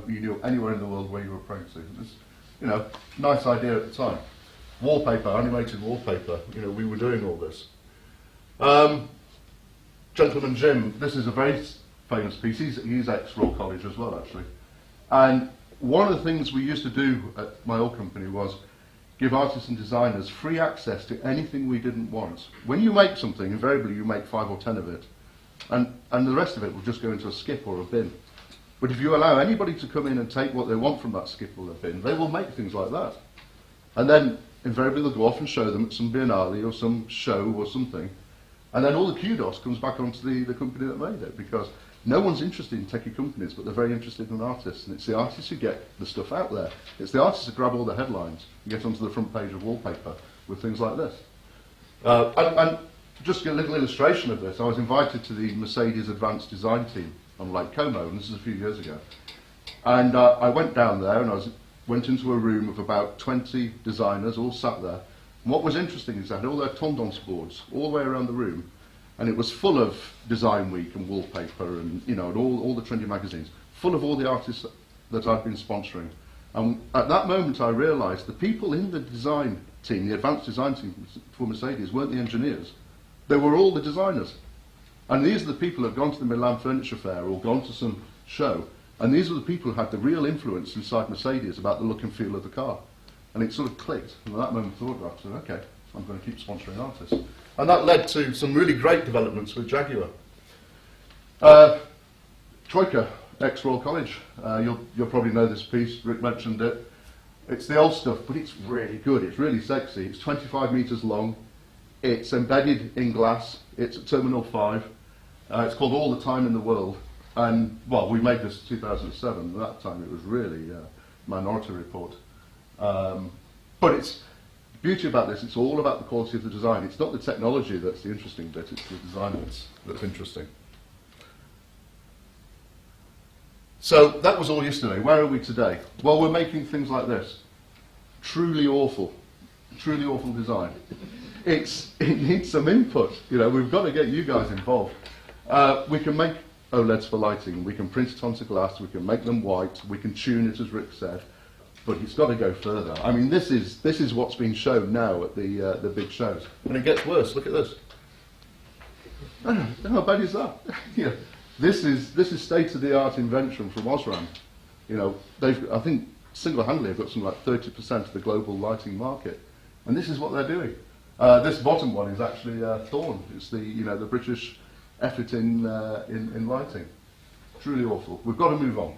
you knew anywhere in the world where you were praying to. It was, you know, nice idea at the time. Wallpaper, animated wallpaper, you know, we were doing all this. Gentleman Jim, this is a very famous piece. He's ex-Royal College as well, actually. And one of the things we used to do at my old company was give artists and designers free access to anything we didn't want. When you make something, invariably you make 5 or 10 of it, and the rest of it will just go into a skip or a bin. But if you allow anybody to come in and take what they want from that skip or a bin, they will make things like that. And then invariably they'll go off and show them at some biennale or some show or something, and then all the kudos comes back onto the company that made it, because no one's interested in techie companies, but they're very interested in artists, and it's the artists who get the stuff out there. It's the artists that grab all the headlines and get onto the front page of wallpaper with things like this. And just a little illustration of this, I was invited to the Mercedes Advanced Design team on Lake Como, and this is a few years ago. And I went down there and went into a room of about 20 designers all sat there. And what was interesting is they had all their tendance boards all the way around the room, and it was full of Design Week and wallpaper and, you know, and all the trendy magazines, full of all the artists that I'd been sponsoring. And at that moment I realised the people in the design team, the advanced design team for Mercedes, weren't the engineers. They were all the designers. And these are the people who had gone to the Milan Furniture Fair or gone to some show, and these are the people who had the real influence inside Mercedes about the look and feel of the car. And it sort of clicked, and at that moment I thought, I said, okay, I'm going to keep sponsoring artists. And that led to some really great developments with Jaguar. Troika, ex-Royal College. You'll probably know this piece, Rick mentioned it. It's the old stuff, but it's really good, it's really sexy. It's 25 metres long, it's embedded in glass, it's at Terminal 5. It's called All the Time in the World. And, well, we made this in 2007, at that time it was really Minority Report. But it's, the beauty about this, it's all about the quality of the design. It's not the technology that's the interesting bit, it's the design that's interesting. So that was all yesterday. Where are we today? Well, we're making things like this. Truly awful design. It needs some input. You know, we've got to get you guys involved. We can make OLEDs for lighting. We can print it onto glass. We can make them white. We can tune it, as Rick said. But it's got to go further. I mean, this is what's being shown now at the big shows, and it gets worse. Look at this. How bad is that? You know, this is state-of-the-art invention from Osram. You know, I think single-handedly have got something like 30% of the global lighting market, and this is what they're doing. This bottom one is actually Thorn. It's the British effort in lighting. Truly awful. We've got to move on.